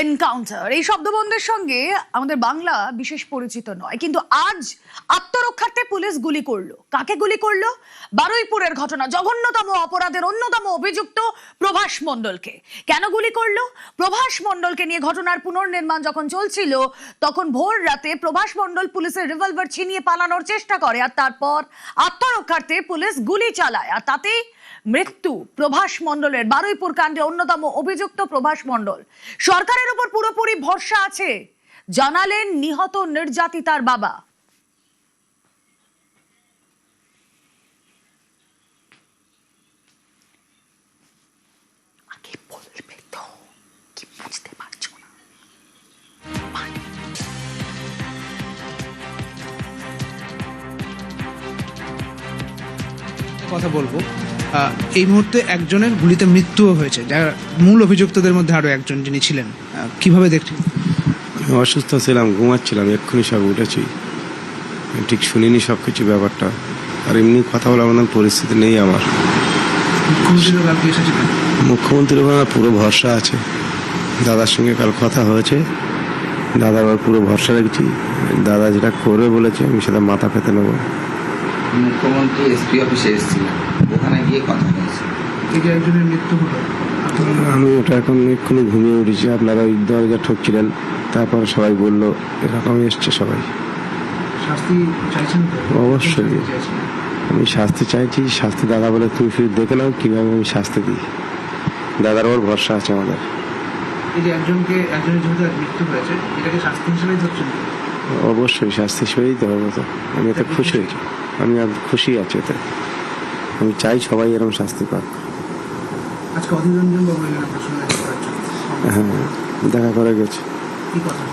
Encounter এই শব্দবন্ধের সঙ্গে আমাদের বাংলা বিশেষ পরিচিত নয়, কিন্তু আজ আত্মরক্ষার্থে পুলিশ গুলি করলো। কাকে গুলি করলো? বারুইপুরের ঘটনা, জঘন্যতম অপরাধের অন্যতম অভিযুক্ত প্রভাস মণ্ডলকে। কেন গুলি করলো? প্রভাস মণ্ডলকে নিয়ে ঘটনার পুনর্নির্মাণ যখন চলছিল, তখন ভোর রাতে প্রভাস মণ্ডল পুলিশের রিভলভার ছিনিয়ে পালানোর চেষ্টা করে, আর তারপর আত্মরক্ষার্থে পুলিশ গুলি চালায়, আর তাতেই মৃত্যু প্রভাস মণ্ডলের। বারুইপুর কাণ্ডে অন্যতম অভিযুক্ত প্রভাস মণ্ডল। সরকারের উপর পুরোপুরি ভরসা আছে, জানালেন নিহত নির্যাতিতার বাবা। আগে বলবে তো, কি বুঝতে পারছো না? কথা বলবো, এই মুহূর্তে একজনের গুলিতে মৃত্যুও হয়েছে, যার মূল অভিযুক্তদের মধ্যে আরো একজন যিনি ছিলেন। কিভাবে দেখছেন? অসুস্থ ছিলাম, ঘুমাচ্ছিলাম, এক্ষুনি সব উঠেছি, ঠিক শুনিনি সবকিছু ব্যাপারটা। আর এমনি কথা বলার মতন পরিস্থিতি নেই আমার। মুখ্যমন্ত্রীর উপর আমার পুরো ভরসা আছে। দাদার সঙ্গে কাল কথা হয়েছে, দাদার আবার পুরো ভরসা রেখেছি। দাদা যেটা করবে বলেছে আমি সেটা মাথা পেতে নেবো। মুখ্যমন্ত্রী এসপি অফিসে এসেছিলেন, ওখানে গিয়ে কথা হয়েছে। একজনের মৃত্যু হলো, আমি ওটা এখন এক্ষুনি ঘুমিয়ে উঠেছি। আপনারা ওই দরজা ঠকছিলেন, তারপর সবাই বললো এরকম এসছে সবাই। শাস্তি চাইছেন? অবশ্যই আমি শাস্তি চাইছি। শাস্তি দাদা বলে তুমি শুধু দেখে নাও কিভাবে আমি শাস্তি দিই। দাদার ওর ভরসা আছে আমাদের। এই যে একজনের যেহেতু মৃত্যু হয়েছে, এটাকে শাস্তি হিসেবেই ধরছেন? অবশ্যই শাস্তি হিসেবেই দেওয়া তো। আমি এতে খুশি হয়েছি, আমি খুশি আছি এতে। আমি চাই সবাই এরকম শাস্তি পাক। আজকে অধীর রঞ্জন বাবু এলেন আপনার সঙ্গে? হ্যাঁ, দেখা করে গেছে। কি কথা?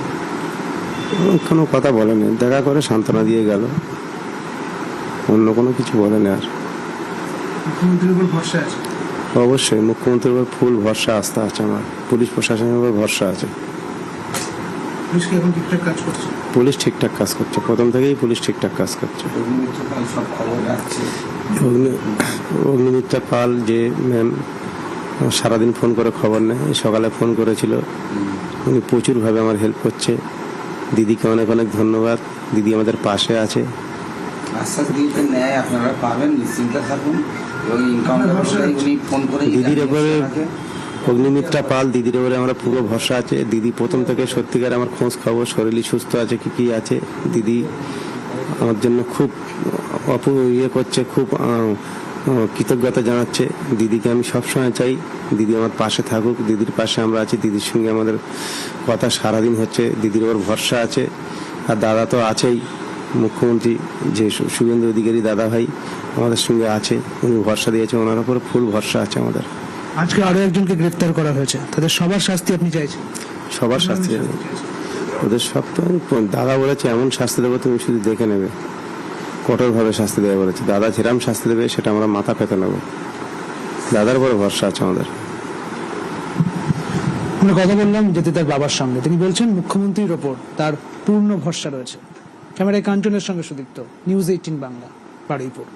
কোনো কথা বলেনি, দেখা করে সান্ত্বনা দিয়ে গেল, অন্য কোনো কিছু বলেনি। আর মুখ্যমন্ত্রীর উপর ভরসা আছে? অবশ্যই মুখ্যমন্ত্রীর উপর ফুল ভরসা, আস্থা আছে আমার। পুলিশ প্রশাসনের উপর ভরসা আছে। পুলিশ কি এখন ঠিকঠাক কাজ করছে? পুলিশ ঠিকঠাক কাজ করছে, প্রথম থেকেই পুলিশ ঠিকঠাক কাজ করছে। সব খবর রাখছে। অগ্নিমিত্রা পাল যে ম্যাম সারাদিন ফোন করে খবর নেয়, সকালে ফোন করেছিল। উনি প্রচুরভাবে আমার হেল্প করছে। দিদিকে অনেক অনেক ধন্যবাদ। দিদি আমাদের পাশে আছে। আশ্বাস দিতে নেয়, আপনারা পাবেন, নিশ্চিন্তে থাকুন। দিদির উপরে অগ্নিমিত্রা পাল, দিদির উপরে আমরা পুরো ভরসা আছে। দিদি প্রথম থেকে সত্যিকার আমার খোঁজ খবর, শরীর সুস্থ আছে কি আছে। দিদি আমার জন্য খুব ইয়ে করছে, খুব কৃতজ্ঞতা জানাচ্ছে। দিদিকে আমি সবসময় চাই দিদি আমার পাশে থাকুক। দিদির পাশে আমরা আছি, দিদির সঙ্গে আমাদের কথা সারাদিন হচ্ছে। দিদির ওপর ভরসা আছে। আর দাদা তো আছেই, মুখ্যমন্ত্রী যে শুভেন্দু অধিকারী দাদা ভাই আমাদের সঙ্গে আছে, উনি ভরসা দিয়েছে, ওনার উপর ফুল ভরসা আছে আমাদের। আজকে আরো একজনকে গ্রেফতার করা হয়েছে, তাদের সবার শাস্তি আপনি চাইছেন? সবার শাস্তি, ওদের সব তো দাদা বলেছে এমন শাস্তি দেবো তুমি শুধু দেখে নেবে। কঠোরভাবে শাস্তি দেবে বলেছে। দাদা যেরকম শাস্তি দেবে সেটা আমরা মাথা পেতে নেবো। দাদার উপরে ভরসা আছে আমাদের। আমরা কথা বললাম যেতে তার বাবার সঙ্গে, তিনি বলছেন মুখ্যমন্ত্রীর ওপর তার পূর্ণ ভরসা রয়েছে। ক্যামেরায় কাঞ্চনের সঙ্গে সুদীপ্ত, নিউজ 18 বাংলা, বারুইপুর।